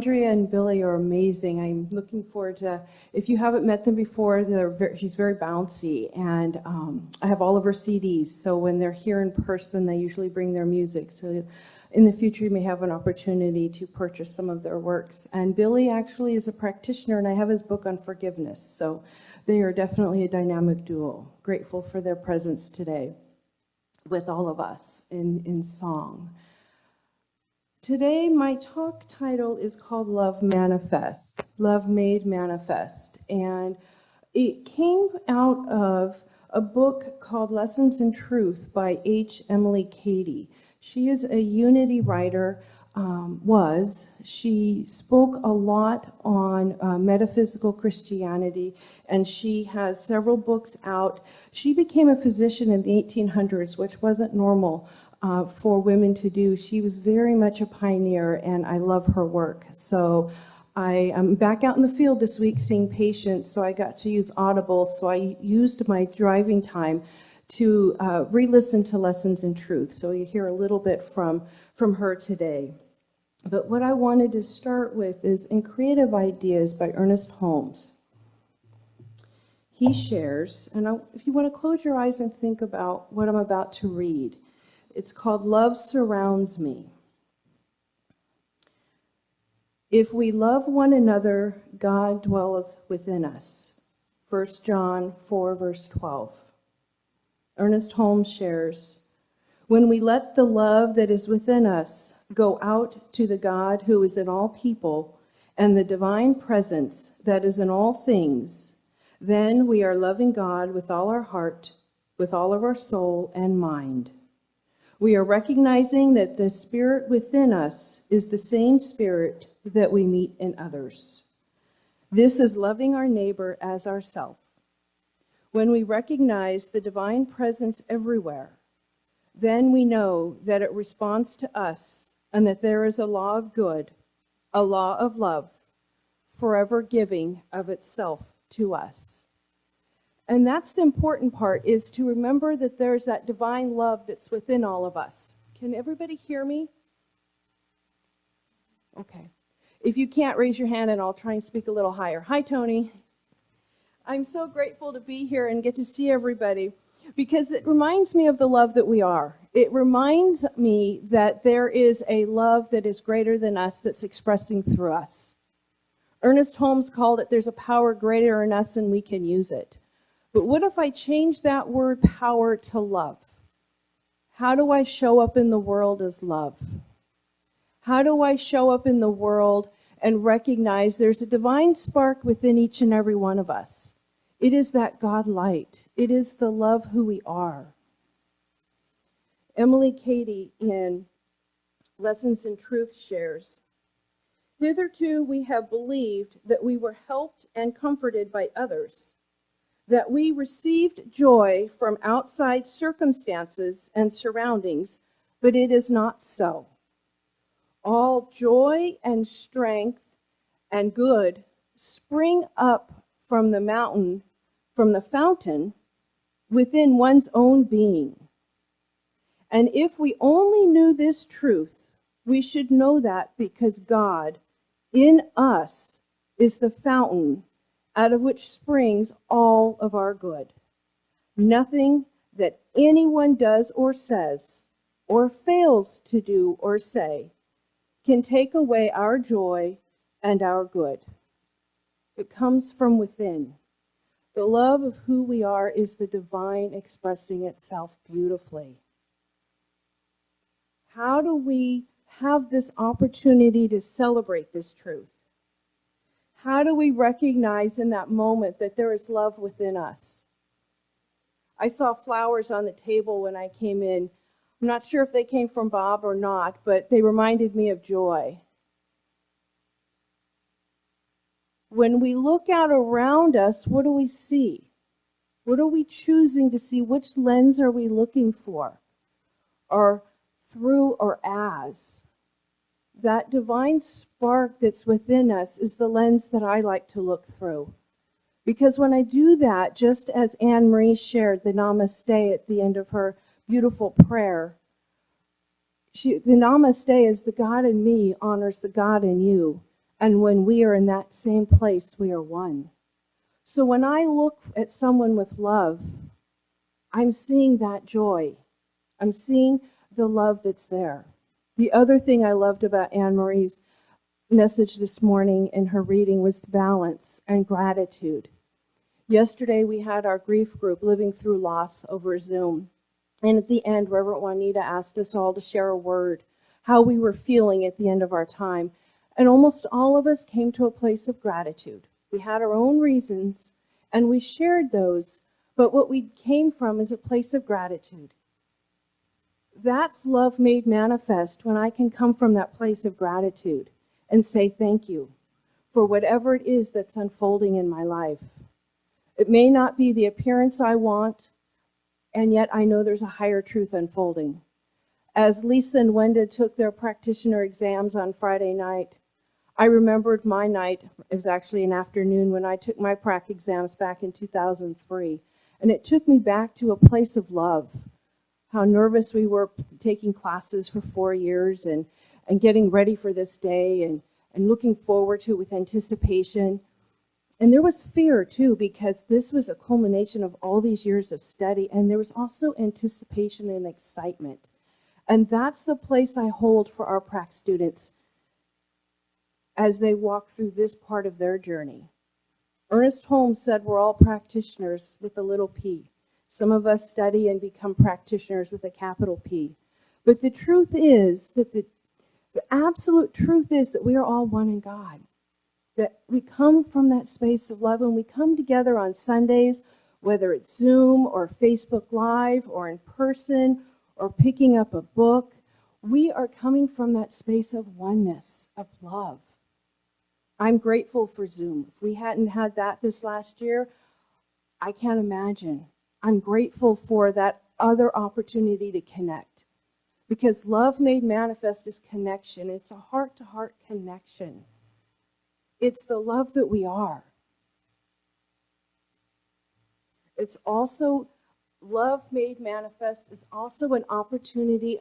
Andrea and Billy are amazing. I'm looking forward to, if you haven't met them before, she's very bouncy, and I have all of her CDs, so when they're here in person, they usually bring their music. So in the future, you may have an opportunity to purchase some of their works. And Billy actually is a practitioner, and I have his book on forgiveness, so they are definitely a dynamic duo. Grateful for their presence today with all of us in song. Today, my talk title is called Love Manifest, Love Made Manifest. And it came out of a book called Lessons in Truth by H. Emily Cady. She is a unity writer, She spoke a lot on metaphysical Christianity, and she has several books out. She became a physician in the 1800s, which wasn't normal for women to do. She was very much a pioneer, and I love her work. So I am back out in the field this week seeing patients, so I got to use Audible. So I used my driving time to re-listen to Lessons in Truth. So you hear a little bit from her today. But what I wanted to start with is In Creative Ideas by Ernest Holmes. He shares, and if you want to close your eyes and think about what I'm about to read, it's called Love Surrounds Me. If we love one another, God dwelleth within us. 1 John 4, verse 12. Ernest Holmes shares, when we let the love that is within us go out to the God who is in all people and the divine presence that is in all things, then we are loving God with all our heart, with all of our soul and mind. We are recognizing that the spirit within us is the same spirit that we meet in others. This is loving our neighbor as ourself. When we recognize the divine presence everywhere, then we know that it responds to us and that there is a law of good, a law of love, forever giving of itself to us. And that's the important part, is to remember that there's that divine love that's within all of us. Can everybody hear me? Okay. If you can't, raise your hand and I'll try and speak a little higher. Hi, Tony. I'm so grateful to be here and get to see everybody because it reminds me of the love that we are. It reminds me that there is a love that is greater than us that's expressing through us. Ernest Holmes called it, there's a power greater in us and we can use it. But what if I change that word power to love? How do I show up in the world as love? How do I show up in the world and recognize there's a divine spark within each and every one of us? It is that God light. It is the love who we are. Emily Cady in Lessons in Truth shares, hitherto we have believed that we were helped and comforted by others, that we received joy from outside circumstances and surroundings, but it is not so. All joy and strength and good spring up from the mountain, from the fountain within one's own being. And if we only knew this truth, we should know that because God in us is the fountain out of which springs all of our good. Nothing that anyone does or says, or fails to do or say, can take away our joy and our good. It comes from within. The love of who we are is the divine expressing itself beautifully. How do we have this opportunity to celebrate this truth? How do we recognize in that moment that there is love within us? I saw flowers on the table when I came in. I'm not sure if they came from Bob or not, but they reminded me of joy. When we look out around us, what do we see? What are we choosing to see? Which lens are we looking for? Or through or as? That divine spark that's within us is the lens that I like to look through. Because when I do that, just as Anne Marie shared the namaste at the end of her beautiful prayer, the namaste is the God in me honors the God in you. And when we are in that same place, we are one. So when I look at someone with love, I'm seeing that joy. I'm seeing the love that's there. The other thing I loved about Anne Marie's message this morning in her reading was balance and gratitude. Yesterday we had our grief group, Living Through Loss, over Zoom. And at the end, Reverend Juanita asked us all to share a word, how we were feeling at the end of our time. And almost all of us came to a place of gratitude. We had our own reasons, and we shared those, but what we came from is a place of gratitude. That's love made manifest when I can come from that place of gratitude and say thank you for whatever it is that's unfolding in my life. It may not be the appearance I want, and yet I know there's a higher truth unfolding. As Lisa and Wenda took their practitioner exams on Friday night, I remembered my night. It was actually an afternoon when I took my prac exams back in 2003. And it took me back to a place of love. How nervous we were taking classes for 4 years and getting ready for this day and looking forward to it with anticipation. And there was fear too, because this was a culmination of all these years of study. And there was also anticipation and excitement. And that's the place I hold for our prac students as they walk through this part of their journey. Ernest Holmes said we're all practitioners with a little p. Some of us study and become practitioners with a capital P. But the truth is that the absolute truth is that we are all one in God. That we come from that space of love, and we come together on Sundays, whether it's Zoom or Facebook Live or in person or picking up a book. We are coming from that space of oneness, of love. I'm grateful for Zoom. If we hadn't had that this last year, I can't imagine. I'm grateful for that other opportunity to connect. Because love made manifest is connection. It's a heart-to-heart connection. It's the love that we are. It's also, love made manifest is also an opportunity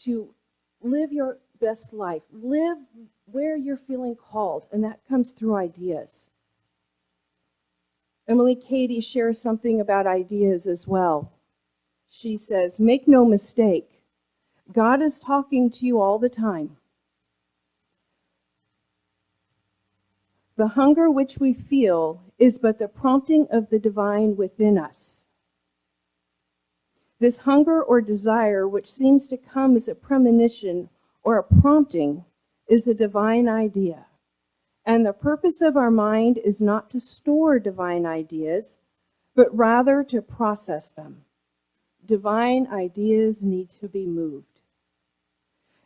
to live your best life. Live where you're feeling called, and that comes through ideas. Emily Cady shares something about ideas as well. She says, make no mistake, God is talking to you all the time. The hunger which we feel is but the prompting of the divine within us. This hunger or desire, which seems to come as a premonition or a prompting, is a divine idea. And the purpose of our mind is not to store divine ideas, but rather to process them. Divine ideas need to be moved.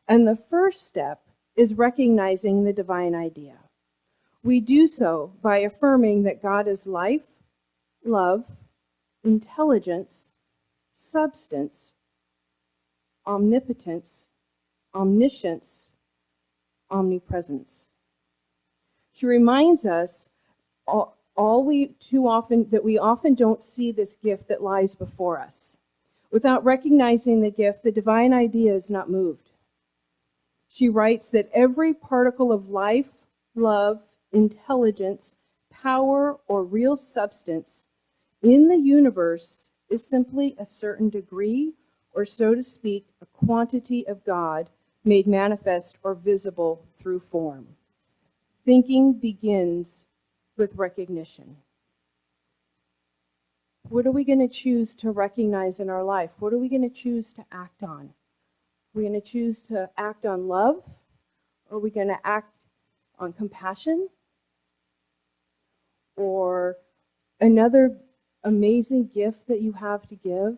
And the first step is recognizing the divine idea. We do so by affirming that God is life, love, intelligence, substance, omnipotence, omniscience, omnipresence. She reminds us that we often don't see this gift that lies before us. Without recognizing the gift, the divine idea is not moved. She writes that every particle of life, love, intelligence, power, or real substance in the universe is simply a certain degree, or so to speak, a quantity of God made manifest or visible through form. Thinking begins with recognition. What are we going to choose to recognize in our life? What are we going to choose to act on? Are we going to choose to act on love? Or are we going to act on compassion? Or another amazing gift that you have to give?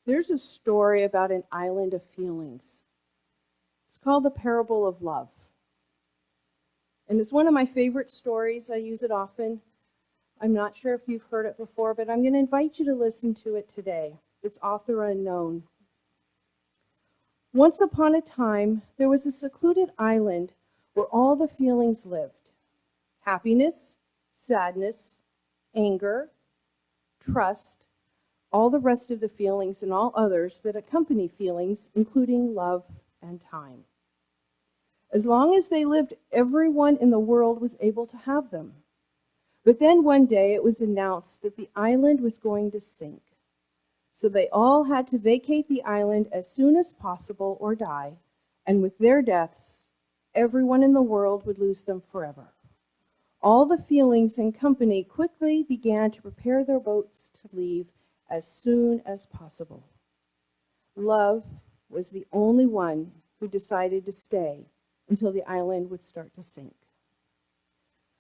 There's a story about an island of feelings. It's called the Parable of Love. And it's one of my favorite stories. I use it often. I'm not sure if you've heard it before, but I'm going to invite you to listen to it today. It's author unknown. Once upon a time, there was a secluded island where all the feelings lived. Happiness, sadness, anger, trust, all the rest of the feelings and all others that accompany feelings, including love and time. As long as they lived, everyone in the world was able to have them. But then one day it was announced that the island was going to sink. So they all had to vacate the island as soon as possible or die, and with their deaths, everyone in the world would lose them forever. All the feelings and company quickly began to prepare their boats to leave as soon as possible. Love was the only one who decided to stay until the island would start to sink.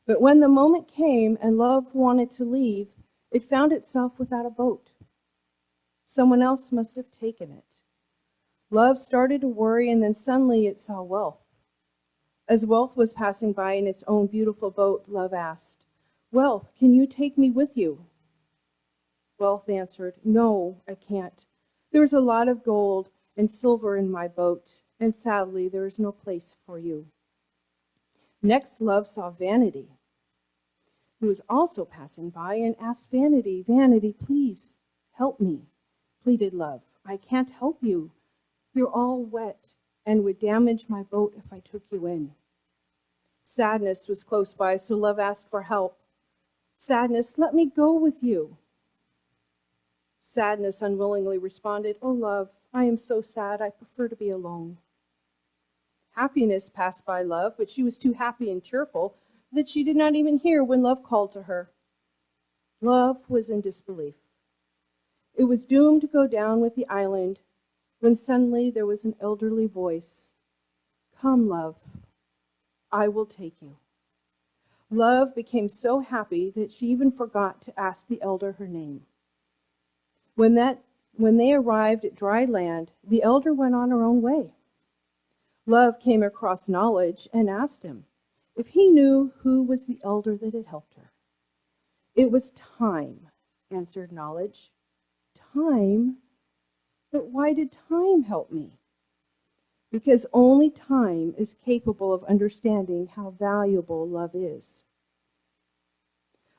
But when the moment came and love wanted to leave, it found itself without a boat. Someone else must have taken it. Love started to worry, and then suddenly it saw Wealth. As Wealth was passing by in its own beautiful boat, Love asked, "Wealth, can you take me with you?" Wealth answered, "No, I can't. There's a lot of gold and silver in my boat, and sadly there is no place for you." Next, Love saw Vanity, who was also passing by, and asked Vanity, "Vanity, please help me," pleaded Love. "I can't help you. You're all wet and would damage my boat if I took you in." Sadness was close by, so Love asked for help. "Sadness, let me go with you." Sadness unwillingly responded, "Oh, Love, I am so sad. I prefer to be alone." Happiness passed by Love, but she was too happy and cheerful that she did not even hear when Love called to her. Love was in disbelief. It was doomed to go down with the island when suddenly there was an elderly voice. "Come, Love, I will take you." Love became so happy that she even forgot to ask the elder her name. When they arrived at dry land, the elder went on her own way. Love came across Knowledge and asked him if he knew who was the elder that had helped her. "It was Time," answered Knowledge. "Time? But why did Time help me?" "Because only Time is capable of understanding how valuable love is."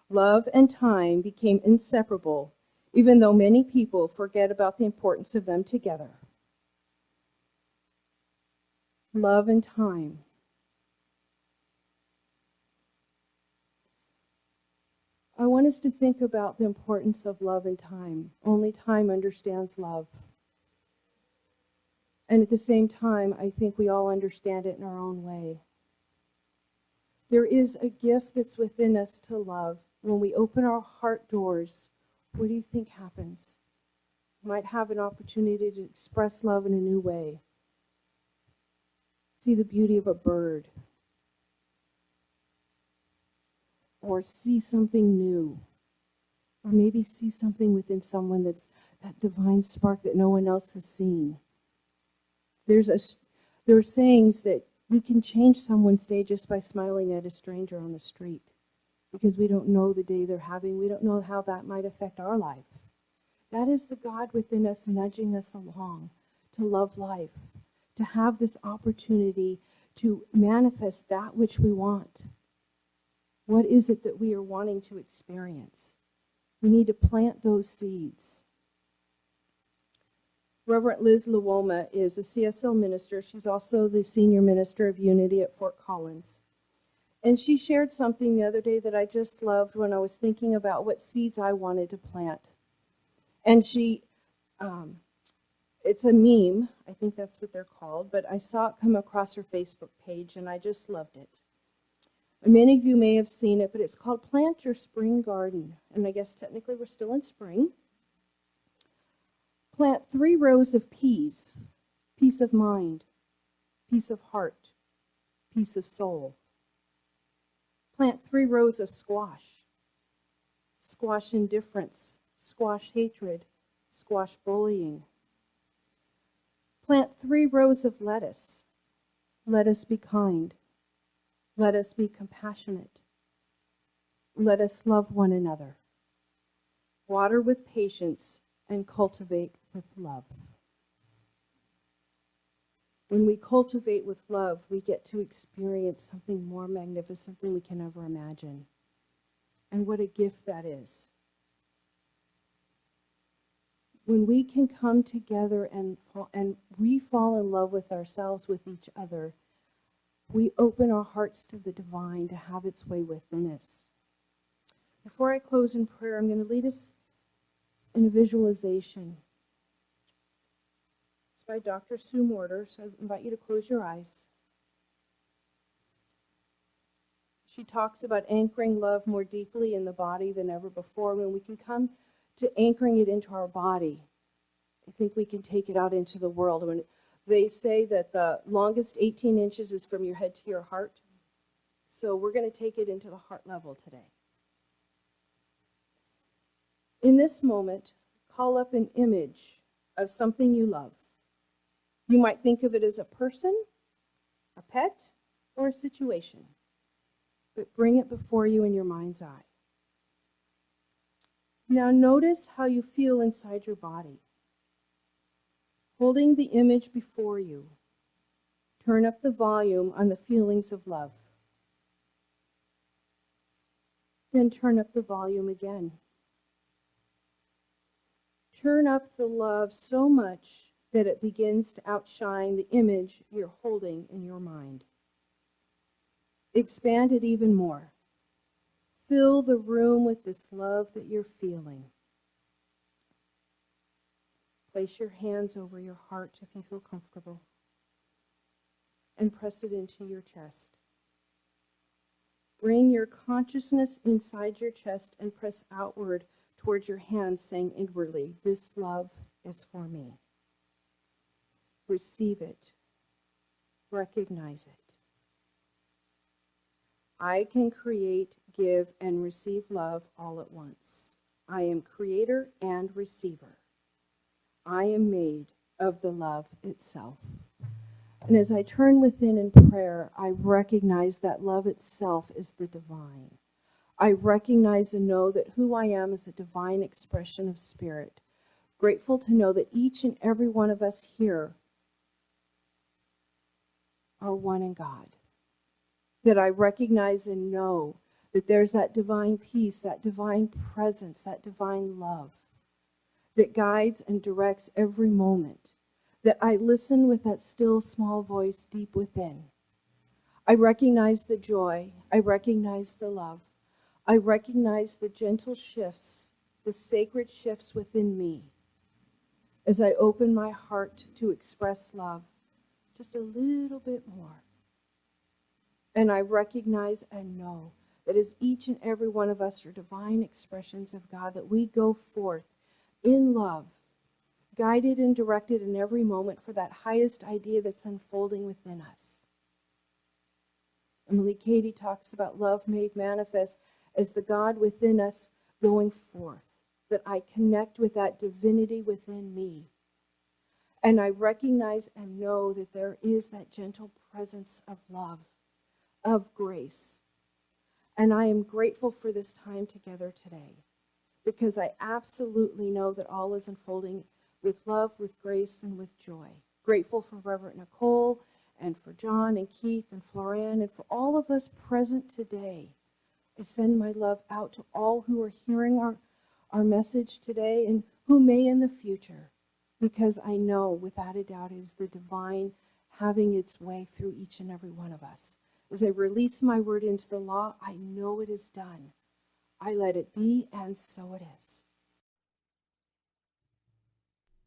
Love and Time became inseparable, even though many people forget about the importance of them together. Love and Time. I want us to think about the importance of love and time. Only time understands love. And at the same time, I think we all understand it in our own way. There is a gift that's within us to love. When we open our heart doors, what do you think happens? We might have an opportunity to express love in a new way. See the beauty of a bird. Or see something new. Or maybe see something within someone that's that divine spark that no one else has seen. There are sayings that we can change someone's day just by smiling at a stranger on the street, because we don't know the day they're having. We don't know how that might affect our life. That is the God within us nudging us along to love life, to have this opportunity to manifest that which we want. What is it that we are wanting to experience? We need to plant those seeds. Reverend Liz Luoma is a CSL minister. She's also the senior minister of Unity at Fort Collins. And she shared something the other day that I just loved when I was thinking about what seeds I wanted to plant. And it's a meme, I think that's what they're called, but I saw it come across her Facebook page and I just loved it. Many of you may have seen it, but it's called Plant Your Spring Garden. And I guess technically we're still in spring. Plant 3 rows of peas, peace of mind, peace of heart, peace of soul. Plant 3 rows of squash, squash indifference, squash hatred, squash bullying. Plant 3 rows of lettuce. Let us be kind. Let us be compassionate. Let us love one another. Water with patience and cultivate with love. When we cultivate with love, we get to experience something more magnificent than we can ever imagine. And what a gift that is. When we can come together and we fall in love with ourselves, with each other, we open our hearts to the divine to have its way within us. Before I close in prayer, I'm going to lead us in a visualization. It's by Dr. Sue Morter, so I invite you to close your eyes. She talks about anchoring love more deeply in the body than ever before. When we can come to anchoring it into our body, I think we can take it out into the world. When they say that the longest 18 inches is from your head to your heart, so we're going to take it into the heart level today. In this moment, call up an image of something you love. You might think of it as a person, a pet, or a situation, but bring it before you in your mind's eye. Now notice how you feel inside your body. Holding the image before you, turn up the volume on the feelings of love. Then turn up the volume again. Turn up the love so much that it begins to outshine the image you're holding in your mind. Expand it even more. Fill the room with this love that you're feeling. Place your hands over your heart if you feel comfortable, and press it into your chest. Bring your consciousness inside your chest and press outward towards your hands, saying inwardly, "This love is for me." Receive it. Recognize it. I can create, give, and receive love all at once. I am creator and receiver. I am made of the love itself. And as I turn within in prayer, I recognize that love itself is the divine. I recognize and know that who I am is a divine expression of spirit. Grateful to know that each and every one of us here are one in God. That I recognize and know that there's that divine peace, that divine presence, that divine love that guides and directs every moment. That I listen with that still small voice deep within. I recognize the joy. I recognize the love. I recognize the gentle shifts, the sacred shifts within me as I open my heart to express love just a little bit more. And I recognize and know that as each and every one of us are divine expressions of God, that we go forth in love, guided and directed in every moment for that highest idea that's unfolding within us. Emily Cady talks about love made manifest as the God within us going forth, that I connect with that divinity within me. And I recognize and know that there is that gentle presence of love, of grace. And I am grateful for this time together today, because I absolutely know that all is unfolding with love, with grace, and with joy. Grateful for Reverend Nicole, and for John and Keith and Florian, and for all of us present today. I send my love out to all who are hearing our message today and who may in the future, because I know without a doubt is the divine having its way through each and every one of us. As I release my word into the law, I know it is done. I let it be, and so it is.